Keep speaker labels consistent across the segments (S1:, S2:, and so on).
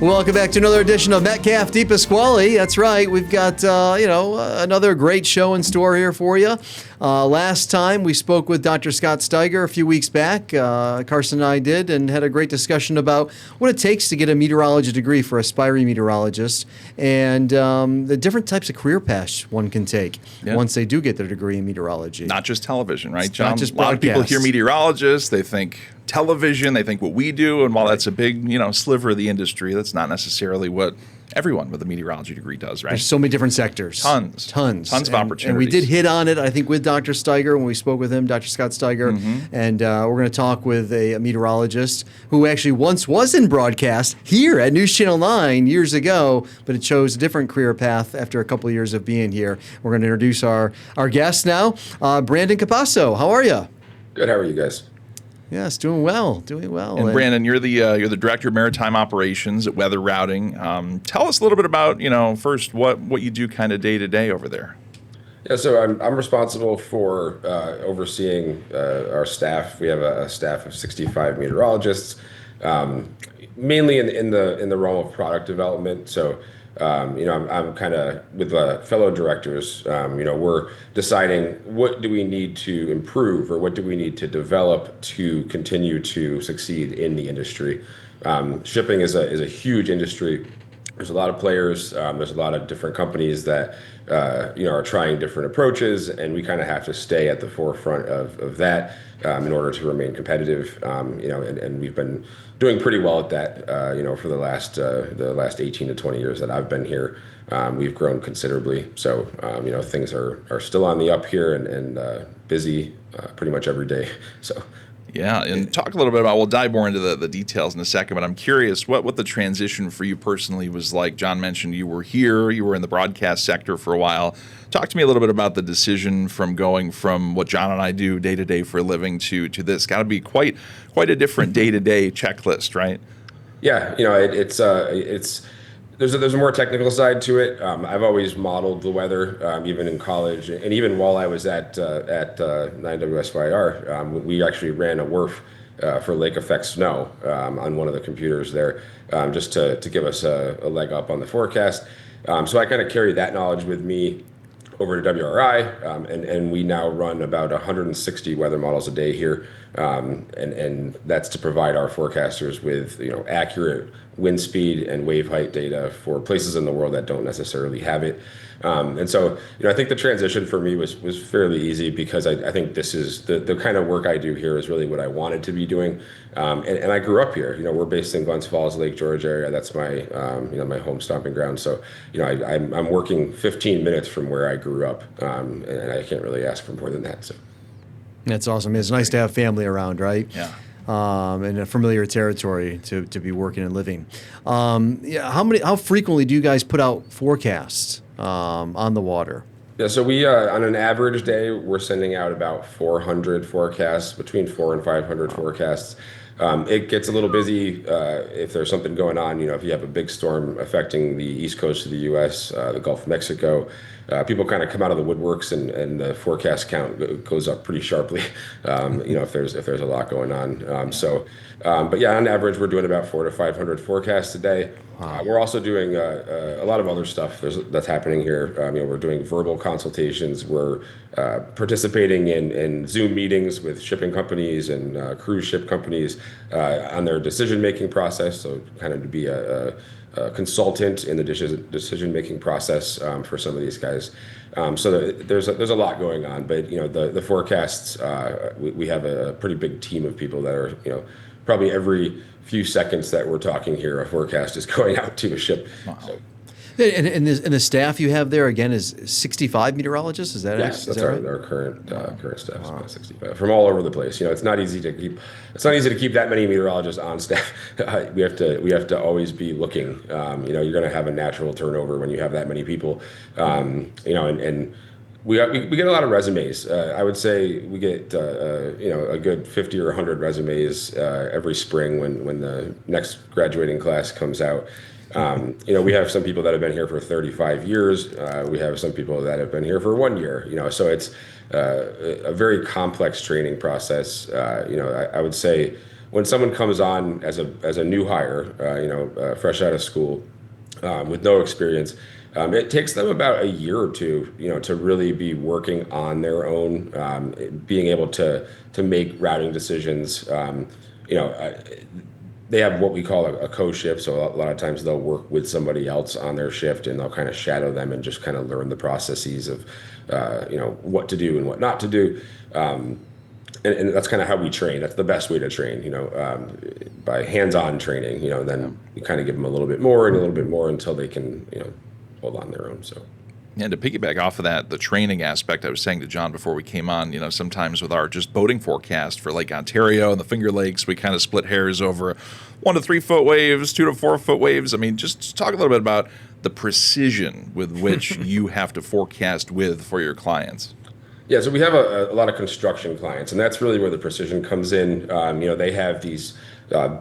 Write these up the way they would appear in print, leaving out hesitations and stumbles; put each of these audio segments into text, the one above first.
S1: Welcome back to another edition of Metcalf De Pasquale. That's right. We've got, another great show in store here for you. Last time we spoke with Dr. Scott Steiger a few weeks back. Carson and I did, and had a great discussion about what it takes to get a meteorology degree for aspiring meteorologists and the different types of career paths one can take once they do get their degree in meteorology.
S2: Not just television, right, John?
S1: Not just
S2: a lot of people
S1: broadcasts.
S2: hear meteorologists, they think television, they think what we do, and while that's a big, sliver of the industry, that's not necessarily what everyone with a meteorology degree does, right?
S1: There's so many different sectors.
S2: Tons of opportunities.
S1: And we did hit on it, I think, with Dr. Steiger when we spoke with him, Dr. Scott Steiger. And we're going to talk with a meteorologist who actually once was in broadcast here at News Channel 9 years ago, but it chose a different career path after a couple of years of being here. We're going to introduce our guest now, Brandon Capasso. How are you?
S3: Good. How are you guys?
S1: Yes, doing well.
S2: And Brandon, you're the director of maritime operations at Weather Routing. Tell us a little bit about, first what you do kind of day to day over there.
S3: Yeah, so I'm responsible for overseeing our staff. We have a staff of 65 meteorologists, mainly in the realm of product development. So I'm kind of with fellow directors. We're deciding what do we need to improve or what do we need to develop to continue to succeed in the industry. Shipping is a huge industry. There's a lot of players. There's a lot of different companies that are trying different approaches, and we kind of have to stay at the forefront of that in order to remain competitive. And we've been doing pretty well at that. For the last 18 to 20 years that I've been here, we've grown considerably. So things are still on the up here and busy pretty much every day. So.
S2: Yeah, and talk a little bit about, we'll dive more into the details in a second, but I'm curious what the transition for you personally was like. John mentioned you were here, you were in the broadcast sector for a while. Talk to me a little bit about the decision from going from what John and I do day to day for a living to this. Got to be quite a different day to day checklist, right?
S3: Yeah, it's there's a more technical side to it. I've always modeled the weather, even in college, and even while I was at 9 WSYR, we actually ran a WRF for lake effect snow on one of the computers there, just to give us a leg up on the forecast. So I kind of carry that knowledge with me over to WRI, and we now run about 160 weather models a day here, and that's to provide our forecasters with accurate wind speed and wave height data for places in the world that don't necessarily have it. And so I think the transition for me was fairly easy because I think this is the kind of work I do here is really what I wanted to be doing. And I grew up here. We're based in Glens Falls, Lake George area. That's my my home stomping ground. So I'm working 15 minutes from where I grew up, and I can't really ask for more than that. So
S1: that's awesome. It's nice to have family around, right?
S2: Yeah.
S1: And a familiar territory to be working and living. How frequently do you guys put out forecasts on the water?
S3: Yeah, so we on an average day we're sending out about 400 forecasts, between 400 and 500 forecasts. It gets a little busy if there's something going on. If you have a big storm affecting the east coast of the U.S., the Gulf of Mexico, people kind of come out of the woodworks, and the forecast count goes up pretty sharply. If there's a lot going on. But yeah, on average, we're doing about 400 to 500 forecasts a day. We're also doing a lot of other stuff that's happening here. We're doing verbal consultations. We're participating in Zoom meetings with shipping companies and cruise ship companies on their decision-making process. So kind of to be a consultant in the decision-making process for some of these guys. So there's a lot going on. But the forecasts, we have a pretty big team of people that are probably every few seconds that we're talking here, a forecast is going out to a ship.
S2: Wow.
S3: So,
S1: And the staff you have there, again, is 65 meteorologists? Is that
S3: yes, that's
S1: right?
S3: our current staff is about 65 from all over the place. It's not easy to keep that many meteorologists on staff. We have to always be looking. You're going to have a natural turnover when you have that many people. And we get a lot of resumes. I would say we get a good 50 or 100 resumes every spring when the next graduating class comes out. We have some people that have been here for 35 years. We have some people that have been here for 1 year. So it's a very complex training process. I would say when someone comes on as a new hire, fresh out of school, with no experience, it takes them about a year or two, to really be working on their own, being able to make routing decisions. They have what we call a co-shift, so a lot of times they'll work with somebody else on their shift, and they'll kind of shadow them and just kind of learn the processes of, what to do and what not to do. And that's kind of how we train. That's the best way to train, by hands-on training, then you kind of give them a little bit more and a little bit more until they can, hold on their own. So.
S2: And to piggyback off of that, the training aspect, I was saying to John before we came on, sometimes with our just boating forecast for Lake Ontario and the Finger Lakes, we kind of split hairs over 1 to 3 foot waves, 2 to 4 foot waves. I mean, just talk a little bit about the precision with which you have to forecast with for your clients.
S3: Yeah, so we have a lot of construction clients, and that's really where the precision comes in. They have these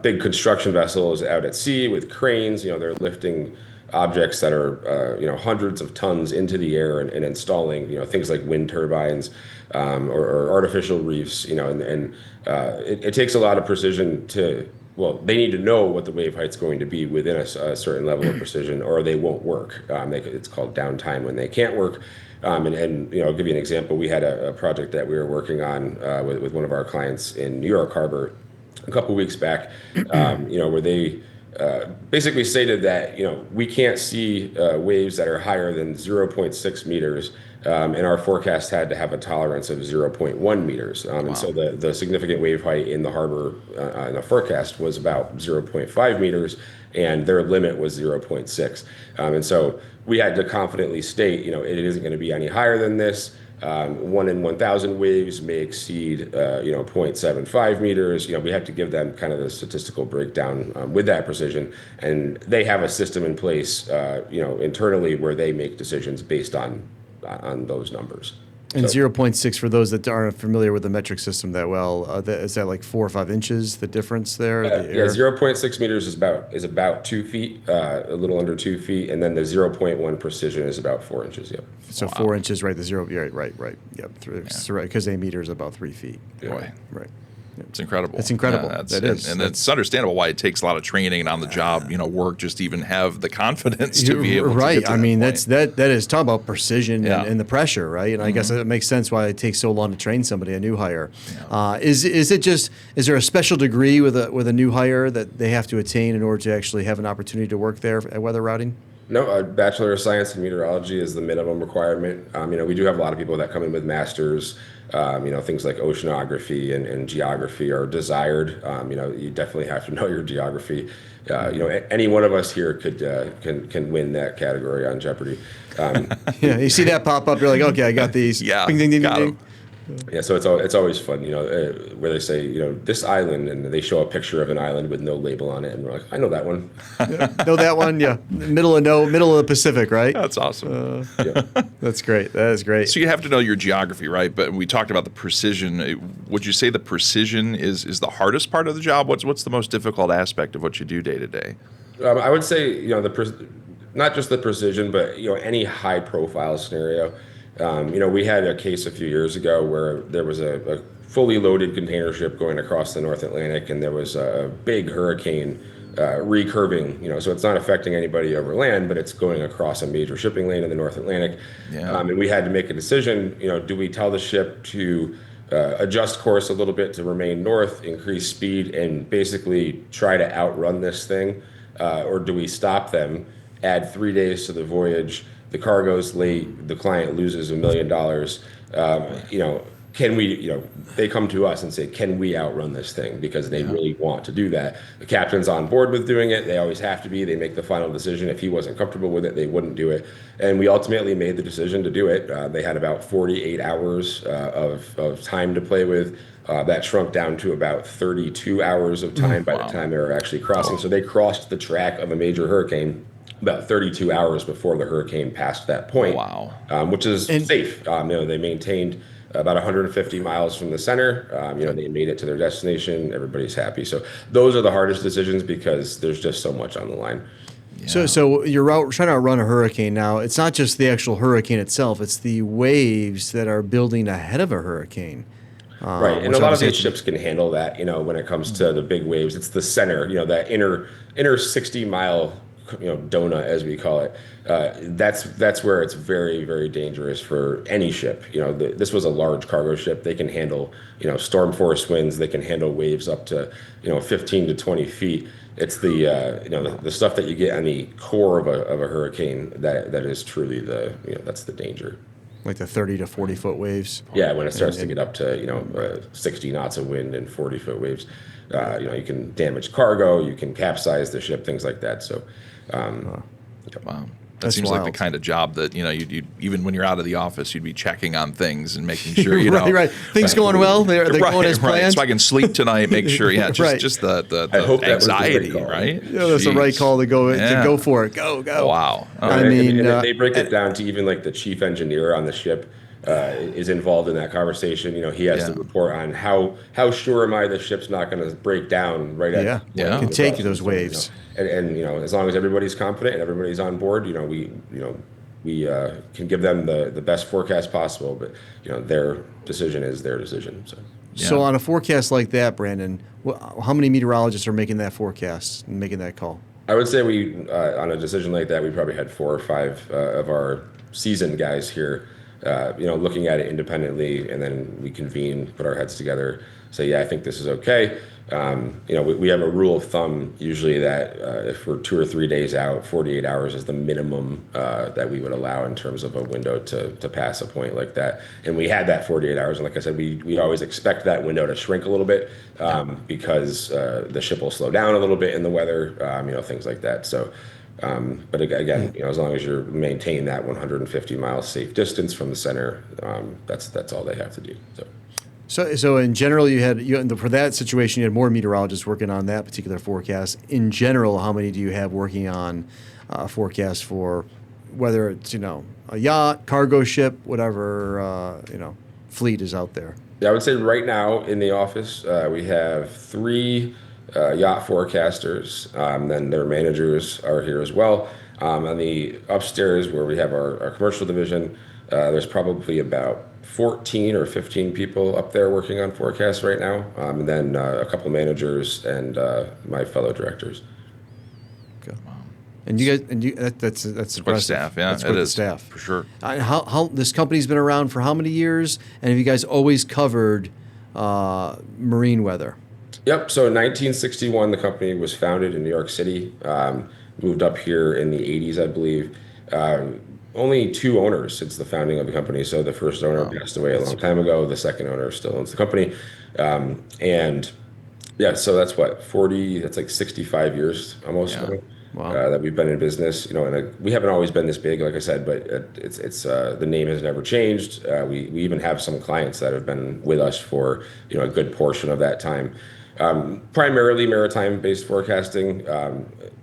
S3: big construction vessels out at sea with cranes. They're lifting objects that are hundreds of tons into the air and installing things like wind turbines, or artificial reefs. It takes a lot of precision to. Well, they need to know what the wave height's going to be within a certain level of precision, or they won't work. It's called downtime when they can't work. I'll give you an example. We had a project that we were working on with one of our clients in New York Harbor a couple weeks back, where they basically stated that we can't see waves that are higher than 0.6 meters, and our forecast had to have a tolerance of 0.1 meters. Wow. And so the significant wave height in the harbor in the forecast was about 0.5 meters, and their limit was 0.6. And so we had to confidently state, it isn't going to be any higher than this. 1 in 1,000 waves may exceed, 0.75 meters. We have to give them kind of the statistical breakdown with that precision, and they have a system in place, internally where they make decisions based on those numbers.
S1: And 0.6 for those that aren't familiar with the metric system that well, is that like 4 or 5 inches? The difference there?
S3: Yeah, 0.6 meters is about 2 feet, a little under 2 feet, and then the 0.1 precision is about 4 inches. Yep.
S1: So 4 inches, right? The zero, right. Yep, right, because a meter is about 3 feet.
S2: Yeah. Boy,
S1: right.
S2: It's incredible.
S1: It's incredible.
S2: Yeah,
S1: that is.
S2: And it's understandable why it takes a lot of training and on the job, work just to even have the confidence to be able to get to
S1: I mean,
S2: that
S1: that is talking about precision
S2: Yeah.
S1: and the pressure, right? And I guess it makes sense why it takes so long to train somebody, a new hire. Yeah. Is there a special degree with a new hire that they have to attain in order to actually have an opportunity to work there at weather routing?
S3: No, a Bachelor of Science in Meteorology is the minimum requirement. We do have a lot of people that come in with masters. Things like oceanography and geography are desired. You definitely have to know your geography. Any one of us here can win that category on Jeopardy.
S1: Yeah, you see that pop up, you're like, okay, I got these.
S2: Yeah,
S1: ding, ding, ding,
S2: got
S1: ding,
S2: 'em.
S3: Yeah, so it's always fun, where they say, this island, and they show a picture of an island with no label on it, and we're like, I know that one.
S1: Yeah, know that one, yeah. Middle of the Pacific, right?
S2: That's awesome.
S3: Yeah.
S1: That's great. That is great.
S2: So you have to know your geography, right? But we talked about the precision. Would you say the precision is the hardest part of the job? What's the most difficult aspect of what you do day to day?
S3: I would say, not just the precision, but any high profile scenario. We had a case a few years ago where there was a fully loaded container ship going across the North Atlantic, and there was a big hurricane recurving. So it's not affecting anybody over land, but it's going across a major shipping lane in the North Atlantic.
S2: Yeah.
S3: And we had to make a decision. Do we tell the ship to adjust course a little bit to remain north, increase speed, and basically try to outrun this thing, or do we stop them, add 3 days to the voyage? The cargo's late, the client loses $1 million. Can we, they come to us and say, can we outrun this thing? Because they really want to do that. The captain's on board with doing it. They always have to be. They make the final decision. If he wasn't comfortable with it, they wouldn't do it. And we ultimately made the decision to do it. They had about 48 hours of time to play with. That shrunk down to about 32 hours of time by the time they were actually crossing. So they crossed the track of a major hurricane about 32 hours before the hurricane passed that point.
S2: Wow.
S3: Which is safe. They maintained about 150 miles from the center. They made it to their destination. Everybody's happy. So those are the hardest decisions because there's just so much on the line.
S1: Yeah. So you're trying to outrun a hurricane. Now, it's not just the actual hurricane itself. It's the waves that are building ahead of a hurricane.
S3: Right, and
S1: which
S3: a lot of
S1: obviously
S3: these ships can handle that. When it comes to the big waves, it's the center. That inner 60-mile, donut as we call it. That's where it's very, very dangerous for any ship. This was a large cargo ship. They can handle storm force winds. They can handle waves up to 15 to 20 feet. It's the stuff that you get on the core of a hurricane that is truly that's the danger.
S1: like the 30 to 40 foot waves.
S3: Yeah, when it starts to get up to 60 knots of wind and 40-foot waves, you can damage cargo, you can capsize the ship, things like that. So,
S2: Wow. That
S1: That's
S2: seems like
S1: wild.
S2: the kind of job that, you'd even when you're out of the office, you'd be checking on things and making sure,
S1: right. Things going well. They're going as planned.
S2: So I can sleep tonight, make sure,
S1: Right.
S2: just the
S3: I hope that was the right
S2: anxiety,
S3: call.
S2: right?
S1: Yeah, that's the right
S2: Jeez.
S1: call to go
S2: Yeah.
S1: for it. Go.
S2: Wow.
S1: I
S3: And-
S1: mean,
S3: and they break it down to even like the chief engineer on the ship is involved in that conversation. He has to
S2: Yeah.
S3: report on how sure am I the ship's not going to break down right at
S1: Yeah.
S3: when
S2: Yeah.
S3: the
S1: Can take
S3: bus
S1: those
S3: is going,
S1: waves.
S3: And as long as everybody's confident and everybody's on board, we can give them the best forecast possible. But their decision is their decision. So.
S1: So on a forecast like that, Brandon, how many meteorologists are making that forecast and making that call?
S3: I would say we, on a decision like that, we probably had 4 or 5 of our seasoned guys here, looking at it independently, and then we convene, put our heads together, say, yeah, I think this is okay. We have a rule of thumb usually that if we're 2 or 3 days out, 48 hours is the minimum that we would allow in terms of a window to pass a point like that. And we had that 48 hours, and like I said, we always expect that window to shrink a little bit because the ship will slow down a little bit in the weather, things like that. So. But again, as long as you're maintaining that 150 miles safe distance from the center, that's all they have to do.
S1: So in general, for that situation, you had more meteorologists working on that particular forecast. In general, how many do you have working on a forecast for whether it's a yacht, cargo ship, whatever fleet is out there?
S3: Yeah, I would say right now in the office we have 3 yacht forecasters. Then their managers are here as well. On the upstairs where we have our commercial division, there's probably about 14 or 15 people up there working on forecasts right now, and then a couple managers and my fellow directors.
S1: Okay. And you guys, that's
S2: Quite
S1: impressive.
S2: staff, yeah,
S1: That's quite
S2: it
S1: the
S2: is,
S1: staff
S2: for sure.
S1: How this company's been around for how many years? And have you guys always covered marine weather?
S3: Yep. So in 1961, the company was founded in New York City. Moved up here in the 80s, I believe. Only 2 owners since the founding of the company. So the first owner passed away a long time ago. The second owner still owns the company. And yeah, so that's 40, that's like 65 years almost now, that we've been in business. And we haven't always been this big, like I said, but it's the name has never changed. We even have some clients that have been with us for, a good portion of that time. Primarily maritime-based forecasting.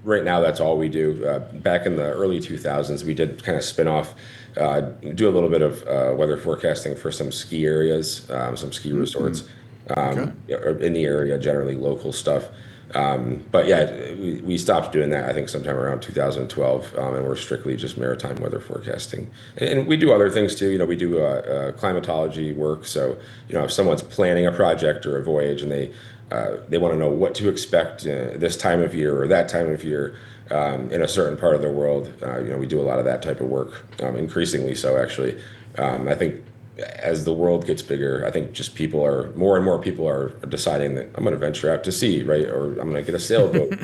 S3: Right now, that's all we do. Back in the early 2000s, we did kind of spin off, do a little bit of weather forecasting for some ski areas, some ski resorts in the area, generally local stuff. But yeah, we stopped doing that, I think, sometime around 2012, and we're strictly just maritime weather forecasting. And we do other things too. We do climatology work. So, if someone's planning a project or a voyage and they want to know what to expect this time of year or that time of year in a certain part of the world. We do a lot of that type of work, increasingly so, actually. I think as the world gets bigger, I think just more and more people are deciding that I'm going to venture out to sea, right? Or I'm going to get a sailboat.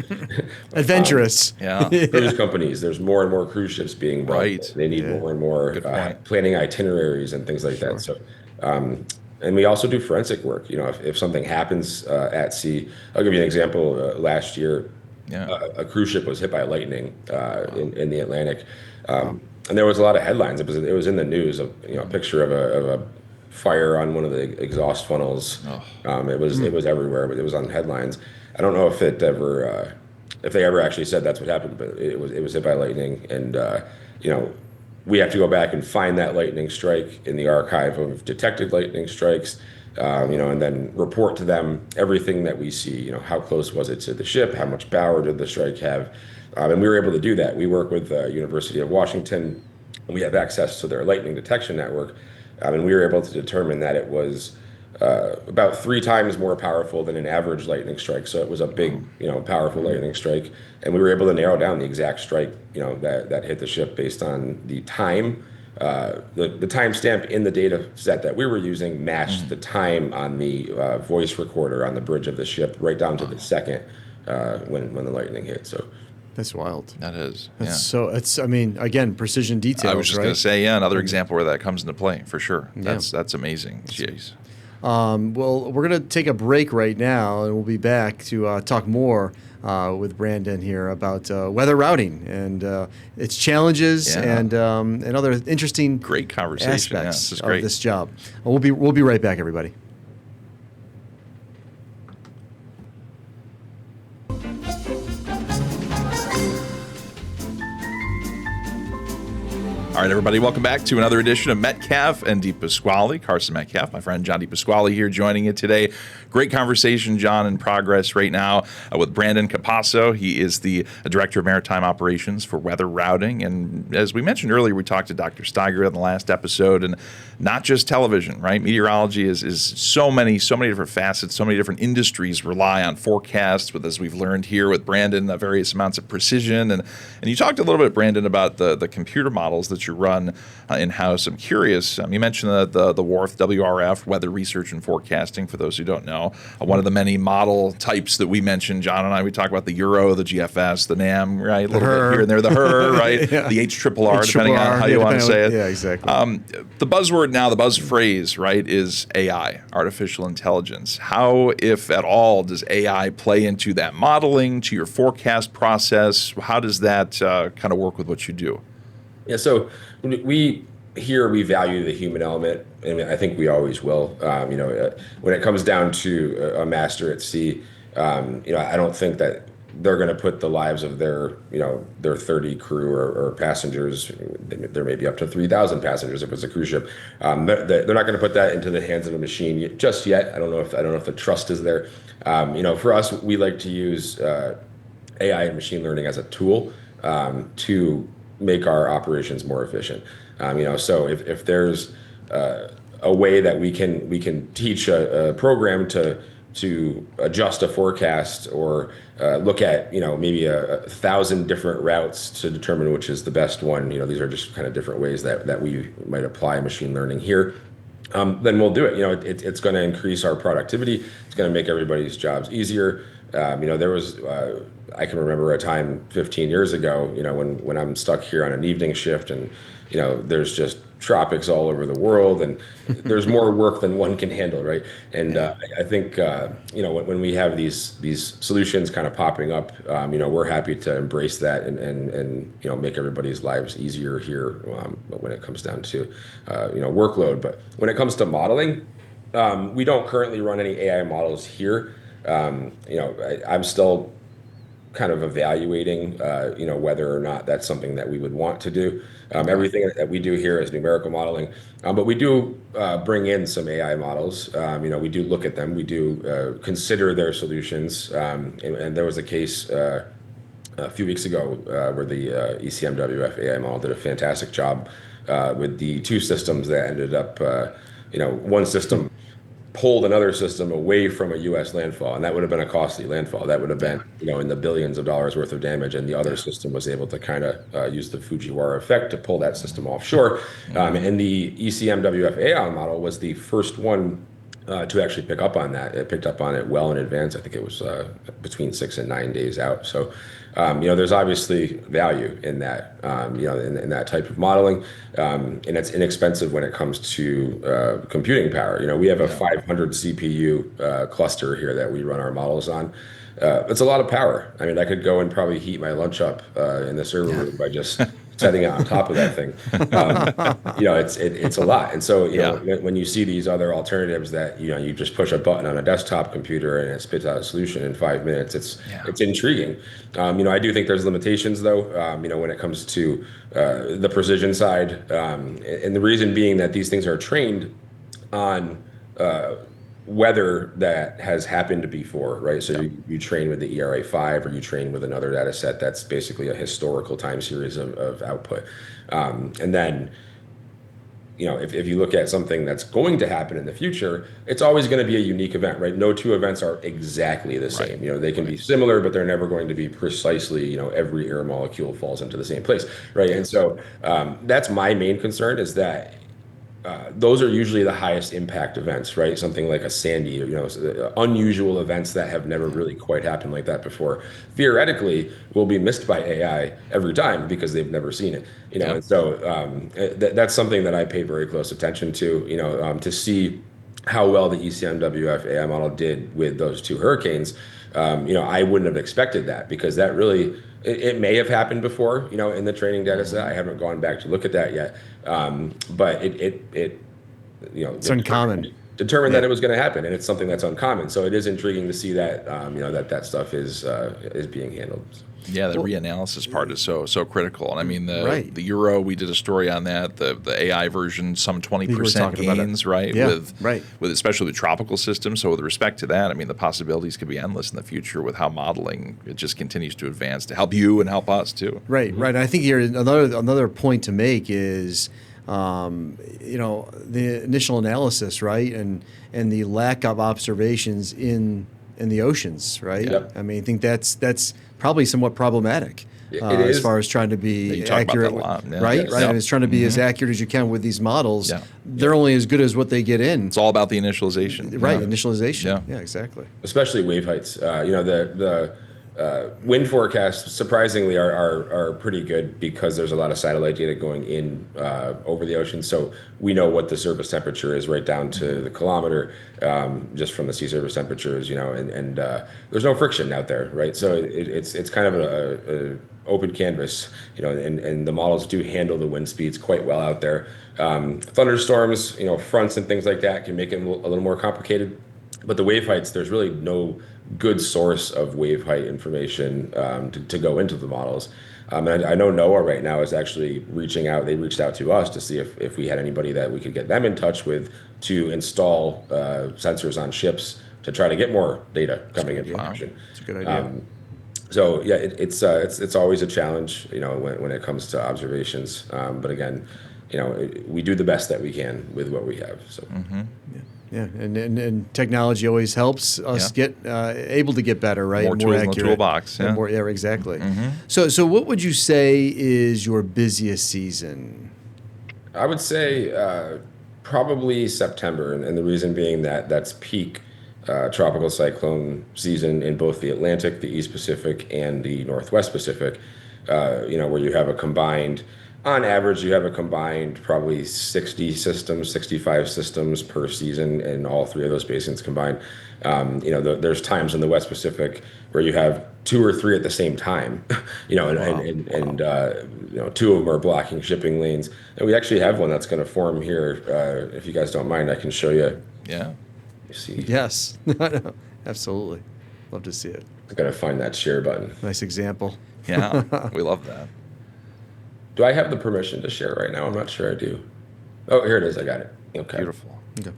S1: Adventurous.
S3: Cruise companies, there's more and more cruise ships being built.
S2: Right.
S3: They need more and more planning itineraries and things like that. So, and we also do forensic work. If something happens at sea, I'll give you an example. Last year, a cruise ship was hit by lightning in the Atlantic, and there was a lot of headlines. It was in the news. A picture of a fire on one of the exhaust funnels. It was everywhere, but it was on headlines. I don't know if they ever actually said that's what happened, but it was hit by lightning, and we have to go back and find that lightning strike in the archive of detected lightning strikes, and then report to them everything that we see. How close was it to the ship? How much power did the strike have? And we were able to do that. We work with the University of Washington, and we have access to their lightning detection network, and we were able to determine that it was about 3 times more powerful than an average lightning strike. So it was a big, powerful lightning strike, and we were able to narrow down the exact strike, that hit the ship based on the time. The timestamp in the data set that we were using matched the time on the voice recorder on the bridge of the ship, right down to the second when the lightning hit. So
S1: That's wild.
S2: That is.
S1: That's
S2: Yeah.
S1: so it's, I mean, again, precision details,
S2: I was just
S1: right?
S2: going to say, yeah, another example where that comes into play for sure. That's amazing. Jeez.
S1: Well, we're going to take a break right now, and we'll be back to talk more with Brandon here about weather routing and its challenges and other interesting
S2: Great conversation.
S1: aspects
S2: this is
S1: of
S2: great.
S1: this job. We'll be right back, everybody.
S2: All right, everybody, welcome back to another edition of Metcalf and DePasquale. Carson Metcalf, my friend John DePasquale here joining you today. Great conversation, John, in progress right now with Brandon Capasso. He is the Director of Maritime Operations for Weather Routing. And as we mentioned earlier, we talked to Dr. Steiger in the last episode, and not just television, right? Meteorology is so many different facets, so many different industries rely on forecasts, with, as we've learned here with Brandon, various amounts of precision. And you talked a little bit, Brandon, about the computer models that you run in-house. I'm curious, you mentioned the WRF, WRF, Weather Research and Forecasting, for those who don't know. One of the many model types that we mentioned, John and I, we talk about the Euro, the GFS, the NAM, right? A little bit here and there, the HER, right? The HRRR, depending on how you want to say it.
S1: Yeah, exactly.
S2: The buzzword now, the buzz phrase, right, is AI, artificial intelligence. How, if at all, does AI play into that modeling, to your forecast process? How does that kind of work with what you do?
S3: Yeah, so we value the human element, and I think we always will. When it comes down to a master at sea, I don't think that they're going to put the lives of their 30 crew or passengers. There may be up to 3,000 passengers if it's a cruise ship. They're not going to put that into the hands of a machine just yet. I don't know if the trust is there. For us, we like to use AI and machine learning as a tool to make our operations more efficient. So if there's a way that we can teach a program to adjust a forecast or look at maybe 1,000 different routes to determine which is the best one. These are just kind of different ways that we might apply machine learning here. Then we'll do it. It's going to increase our productivity. It's going to make everybody's jobs easier. There was I can remember a time 15 years ago, when I'm stuck here on an evening shift, and there's just tropics all over the world, and there's more work than one can handle, right? And I think when we have these solutions kind of popping up, we're happy to embrace that and make everybody's lives easier here. When it comes down to workload, but when it comes to modeling, we don't currently run any AI models here. I'm still kind of evaluating, whether or not that's something that we would want to do. Everything that we do here is numerical modeling, but we do bring in some AI models. We do look at them. We do consider their solutions. And there was a case a few weeks ago where the ECMWF AI model did a fantastic job with the two systems that ended up, one system pulled another system away from a U.S. landfall, and that would have been a costly landfall. That would have been, in the billions of dollars worth of damage, and the other system was able to kind of use the Fujiwara effect to pull that system offshore. And the ECMWF AI model was the first one to actually pick up on that. It picked up on it well in advance. I think it was between 6 and 9 days out. So, there's obviously value in that, in that type of modeling, and it's inexpensive when it comes to computing power. We have a 500 CPU cluster here that we run our models on. It's a lot of power. I mean, I could go and probably heat my lunch up in the server room by just setting it on top of that thing. It's a lot. And so, when you see these other alternatives that, you just push a button on a desktop computer and it spits out a solution in 5 minutes, it's intriguing. I do think there's limitations though, when it comes to the precision side. And the reason being that these things are trained on weather that has happened before, right? So you train with the ERA5, or you train with another data set that's basically a historical time series of output. And then if you look at something that's going to happen in the future, it's always going to be a unique event, right? No two events are exactly the same. They can be similar, but they're never going to be precisely, every air molecule falls into the same place, right? And so that's my main concern, is that those are usually the highest impact events, right? Something like a Sandy, unusual events that have never really quite happened like that before, theoretically will be missed by AI every time because they've never seen it, And so that's something that I pay very close attention to see how well the ECMWF AI model did with those two hurricanes. I wouldn't have expected that, because that really, it may have happened before, in the training data set. I haven't gone back to look at that yet. But
S1: it's uncommon.
S3: Determined that it was going to happen, and it's something that's uncommon. So it is intriguing to see that, that stuff is being handled.
S2: Yeah, the reanalysis part is so critical. And I mean, the Euro, we did a story on that. The AI version, some 20% gains, right?
S1: Yeah,
S2: with especially the tropical system. So with respect to that, I mean, the possibilities could be endless in the future with how modeling it just continues to advance to help you and help us too.
S1: Right. I think here another point to make is, the initial analysis, right, and the lack of observations in the oceans, right?
S3: Yep.
S1: I mean, I think that's probably somewhat problematic as far as trying to be accurate,
S2: right?
S1: Right, and it's trying to be as accurate as you can with these models. Yeah. They're only as good as what they get in.
S2: It's all about the initialization,
S1: right? Initialization. Yeah, exactly.
S3: Especially wave heights. The wind forecasts surprisingly are pretty good, because there's a lot of satellite data going in over the ocean. So we know what the surface temperature is right down to the kilometer, just from the sea surface temperatures, and there's no friction out there, right? So it's kind of a open canvas, and the models do handle the wind speeds quite well out there. Thunderstorms, fronts and things like that can make it a little more complicated. But the wave heights, there's really no good source of wave height information to go into the models. And I know NOAA right now is actually reaching out. They reached out to us to see if we had anybody that we could get them in touch with to install sensors on ships to try to get more data coming into action.
S1: That's a good idea.
S3: So yeah, it's always a challenge, when it comes to observations. But again, we do the best that we can with what we have. So.
S2: Mm-hmm.
S1: Yeah, and technology always helps us get able to get better, right?
S2: More tools accurate. In the toolbox.
S1: Yeah, exactly. Mm-hmm. So what would you say is your busiest season?
S3: I would say probably September, and the reason being that that's peak tropical cyclone season in both the Atlantic, the East Pacific, and the Northwest Pacific. Where you have on average, you have a combined probably 60 systems, 65 systems per season in all three of those basins combined. There's times in the West Pacific where you have two or three at the same time, and two of them are blocking shipping lanes. And we actually have one that's going to form here. If you guys don't mind, I can show you.
S2: Yeah.
S3: You see?
S1: Yes. Absolutely. Love to see it.
S3: I got to find that share button.
S1: Nice example.
S2: Yeah, we love that.
S3: Do I have the permission to share right now? I'm not sure I do. Oh, here it is. I got it. Okay.
S2: Beautiful.
S1: Okay.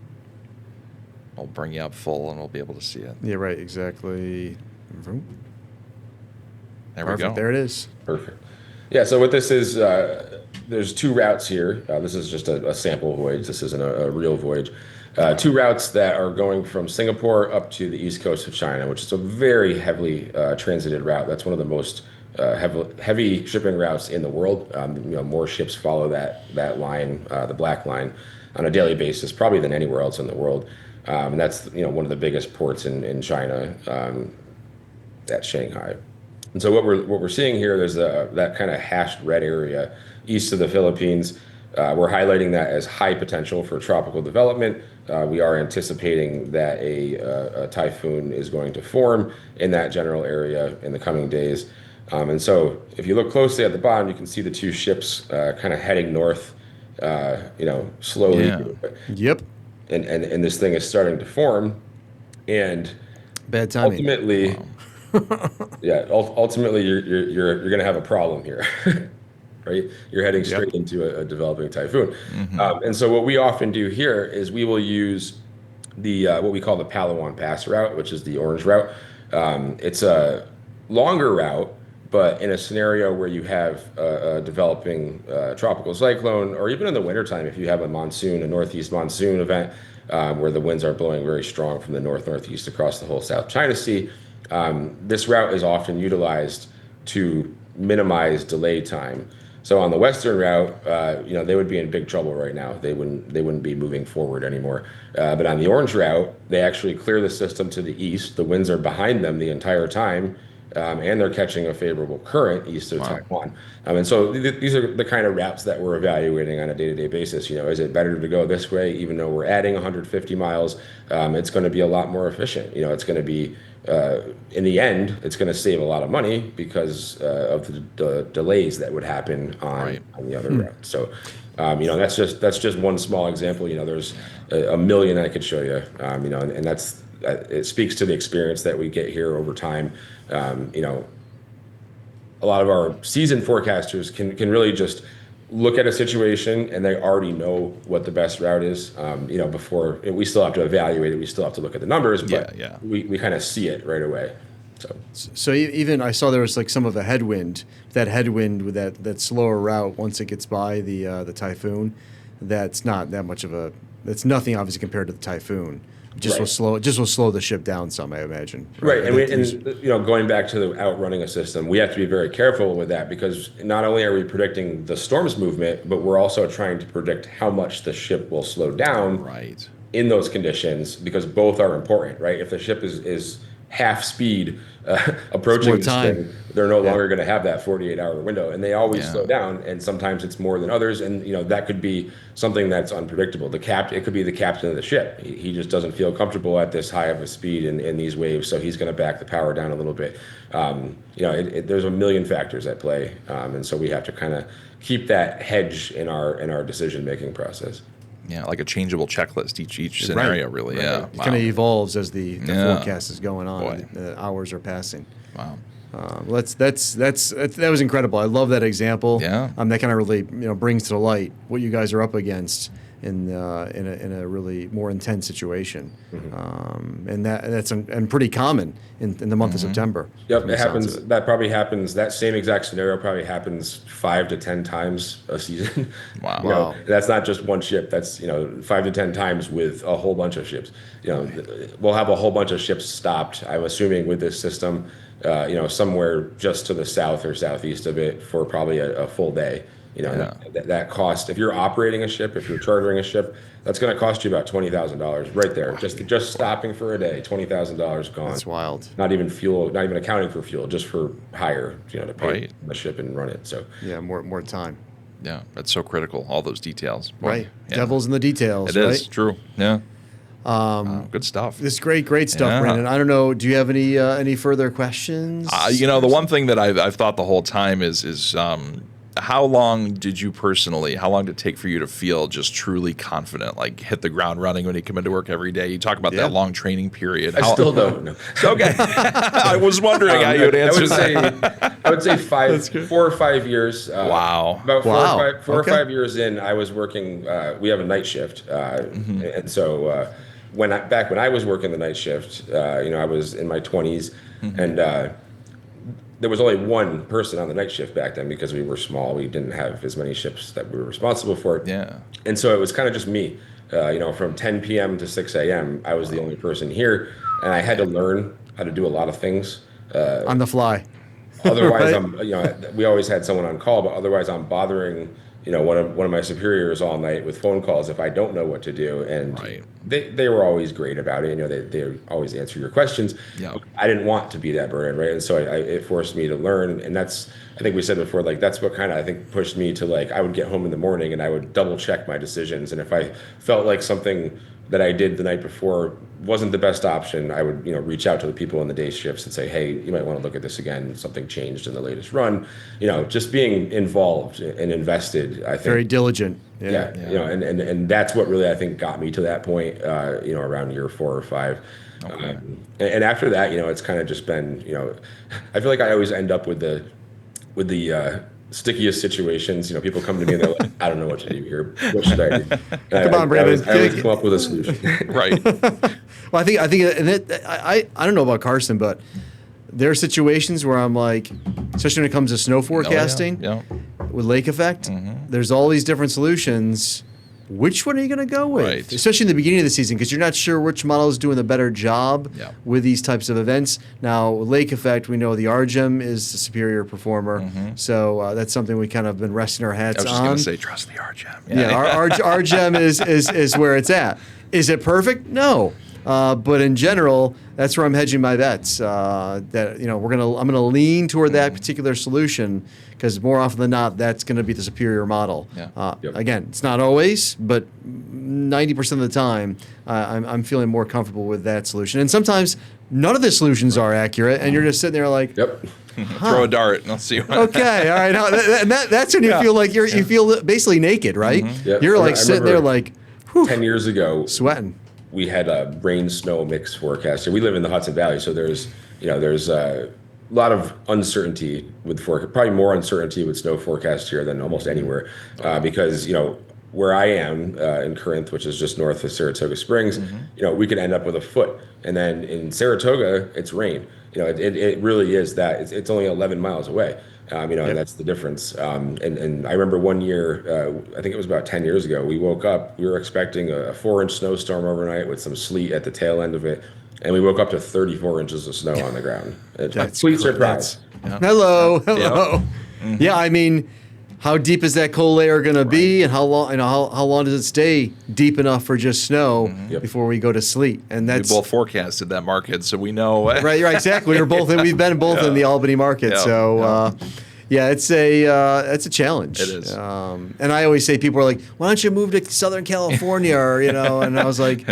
S2: I'll bring you up full and we'll be able to see it.
S1: Yeah, right. Exactly.
S2: There
S1: Perfect.
S2: we go.
S1: There it is.
S3: Perfect. Yeah, so what this is, there's two routes here. This is just a sample voyage. This isn't a real voyage. Two routes that are going from Singapore up to the east coast of China, which is a very heavily transited route. That's one of the most heavy shipping routes in the world. More ships follow that line, the black line, on a daily basis, probably than anywhere else in the world. And that's one of the biggest ports in China, at Shanghai. And so what we're seeing here, there's that kind of hashed red area east of the Philippines. We're highlighting that as high potential for tropical development. We are anticipating that a typhoon is going to form in that general area in the coming days. And so if you look closely at the bottom, you can see the two ships kind of heading north, slowly.
S2: Yeah.
S1: Yep.
S3: And this thing is starting to form. And
S1: bad timing.
S3: Ultimately, ultimately you're going to have a problem here. Right? You're heading straight into a developing typhoon. Mm-hmm. And so what we often do here is we will use the what we call the Palawan Pass route, which is the orange route. It's a longer route, But in a scenario where you have a developing tropical cyclone, or even in the wintertime, if you have a northeast monsoon event, where the winds are blowing very strong from the northeast across the whole South China Sea, this route is often utilized to minimize delay time. So on the western route, they would be in big trouble right now. They wouldn't be moving forward anymore. But on the orange route, they actually clear the system to the east. The winds are behind them the entire time, and they're catching a favorable current east of Taiwan. And so these are the kind of routes that we're evaluating on a day-to-day basis. Is it better to go this way, even though we're adding 150 miles? It's going to be a lot more efficient. It's going to be in the end, it's going to save a lot of money because of the delays that would happen on the other route. So, that's just one small example. There's a million I could show you. And that's it speaks to the experience that we get here over time. A lot of our seasoned forecasters can really just look at a situation and they already know what the best route is. Before we still have to evaluate it, we still have to look at the numbers, but we kind of see it right away.
S1: So even I saw there was like some of a headwind. That headwind with that slower route, once it gets by the typhoon, that's not that much of a. That's nothing obviously compared to the typhoon. Will slow the ship down some, I imagine.
S3: Right, and going back to the outrunning a system, we have to be very careful with that because not only are we predicting the storm's movement, but we're also trying to predict how much the ship will slow down in those conditions, because both are important, right? If the ship is half speed approaching this thing, they're no longer going to have that 48-hour window, and they always slow down, and sometimes it's more than others, and that could be something that's unpredictable. It could be the captain of the ship. He just doesn't feel comfortable at this high of a speed in these waves, so he's going to back the power down a little bit. There's a million factors at play, and so we have to kind of keep that hedge in our decision-making process.
S2: Yeah, like a changeable checklist each scenario, really. Right. Yeah,
S1: it kind of evolves as the forecast is going on. The hours are passing.
S2: Wow.
S1: That was incredible. I love that example.
S2: Yeah.
S1: That kind of really brings to light what you guys are up against in a really more intense situation, and that's pretty common in the month of September.
S3: Yep, it happens. That probably happens. That same exact scenario probably happens 5 to 10 times a season.
S2: Wow.
S3: That's not just one ship. That's 5 to 10 times with a whole bunch of ships. We'll have a whole bunch of ships stopped, I'm assuming, with this system. Somewhere just to the south or southeast of it for probably a full day. That cost, if you're operating a ship, if you're chartering a ship, that's going to cost you about $20,000 right there. Just stopping for a day, $20,000 gone.
S1: That's wild.
S3: Not even fuel, not even accounting for fuel, just for hire, to pay the ship and run it. So
S1: more time.
S2: Yeah, that's so critical. All those details.
S1: Boy, right. Yeah. Devil's in the details.
S2: It is true. Yeah. Good stuff.
S1: This is great stuff, Brandon. I don't know. Do you have any further questions?
S2: The one thing that I've thought the whole time is how long did it take for you to feel just truly confident, like hit the ground running when you come into work every day? You talk about that long training period.
S3: I still don't know.
S2: Okay. I was wondering how you would answer that.
S3: I would say 4 or 5 years.
S2: Wow.
S3: About four or 5 years in, I was working, we have a night shift. And so back when I was working the night shift, I was in my 20s, and there was only one person on the night shift back then because we were small. We didn't have as many ships that we were responsible for.
S2: Yeah.
S3: And so it was kind of just me. From 10 p.m. to 6 a.m., I was the only person here, and I had to learn how to do a lot of things
S1: on the fly.
S3: Otherwise, we always had someone on call, but otherwise I'm bothering one of my superiors all night with phone calls if I don't know what to do. And they were always great about it. They always answer your questions.
S2: Yeah.
S3: I didn't want to be that burden, right? And so it forced me to learn. And that's, I think we said before, that's what kind of, I think, pushed me to I would get home in the morning and I would double check my decisions. And if I felt like something that I did the night before wasn't the best option, I would, reach out to the people in the day shifts and say, hey, you might want to look at this again. Something changed in the latest run. Just being involved and invested, I think.
S1: Very diligent.
S3: Yeah. And that's what really, I think, got me to that point, around year 4 or 5.
S2: Okay.
S3: And after that, it's kind of just been, I feel like I always end up with the stickiest situations. People come to me and they're like, I don't know what to do here. What should I do?
S1: Come on, Brandon.
S3: I always come up with a solution.
S2: Right.
S1: Well, I think, and I don't know about Carson, but there are situations where I'm like, especially when it comes to snow forecasting with lake effect, there's all these different solutions. Which one are you going to go with?
S2: Right.
S1: Especially in the beginning of the season, because you're not sure which model is doing the better job with these types of events. Now, lake effect, we know the RGEM is the superior performer, so that's something we kind of been resting our hats on.
S2: I was just going to say, trust the RGEM.
S1: Yeah, our RGEM is where it's at. Is it perfect? No. But in general, that's where I'm hedging my bets. That I'm gonna lean toward that particular solution because more often than not, that's going to be the superior model. Again, it's not always, but 90% of the time, I'm feeling more comfortable with that solution. And sometimes none of the solutions are accurate, and you're just sitting there like,
S2: throw a dart and I'll see.
S1: Okay, all right. And that's when you feel like you feel basically naked, right? You're like sitting there like,
S3: 10 years ago,
S1: sweating.
S3: We had a rain-snow mix forecast. We live in the Hudson Valley, so there's a lot of uncertainty with forecast. Probably more uncertainty with snow forecast here than almost anywhere, because where I am in Corinth, which is just north of Saratoga Springs, we could end up with a foot, and then in Saratoga it's rain. It really is that. It's only 11 miles away. And that's the difference. And I remember one year, I think it was about 10 years ago, we woke up, we were expecting a 4-inch snowstorm overnight with some sleet at the tail end of it. And we woke up to 34 inches of snow on the ground. It's a complete surprise.
S1: Hello. Yeah, I mean, how deep is that cold layer going to be, and how long? How long does it stay deep enough for just snow before we go to sleet? And that's
S2: we both forecasted that market, so we know.
S1: Right, exactly. We've been both in the Albany market, so. It's a challenge.
S2: It is.
S1: And I always say, people are like, "Why don't you move to Southern California?" Or and I was like,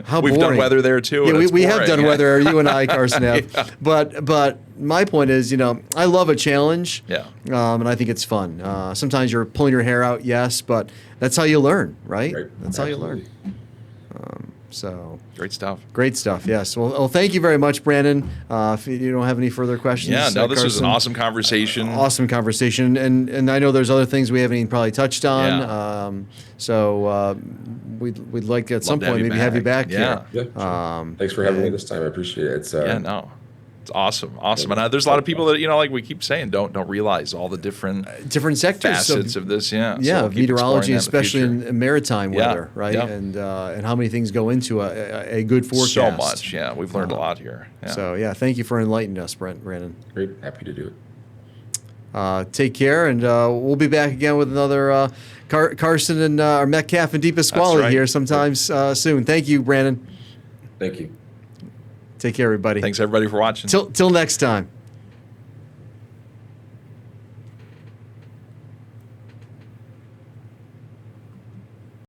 S1: "How
S2: We've
S1: boring."
S2: done weather there too.
S1: Yeah,
S2: and
S1: we have done weather. You and I, Carson, have.
S2: Yeah.
S1: But my point is, I love a challenge.
S2: Yeah.
S1: And I think it's fun. Sometimes you're pulling your hair out, yes, but that's how you learn, right? That's how you learn. So
S2: great stuff.
S1: Great stuff. Yes. Well, thank you very much, Brandon. If you don't have any further questions,
S2: this was an awesome conversation.
S1: Awesome conversation, and I know there's other things we haven't even probably touched on. We'd like at some point maybe have you back here.
S3: Yeah. Sure. Thanks for having me this time. I appreciate it. It's
S2: It's awesome. And there's a lot of people that like we keep saying don't realize all the different
S1: sectors
S2: facets of this.
S1: So meteorology, especially in maritime weather, right? And how many things go into a good forecast.
S2: So much. Yeah, we've learned a lot here. Yeah.
S1: So thank you for enlightening us, Brandon.
S3: Great, happy to do it.
S1: Take care, and we'll be back again with another Carson and our Metcalf and DePasquale here sometimes soon. Thank you, Brandon.
S3: Thank you.
S1: Take care, everybody.
S2: Thanks, everybody, for watching.
S1: Till next time.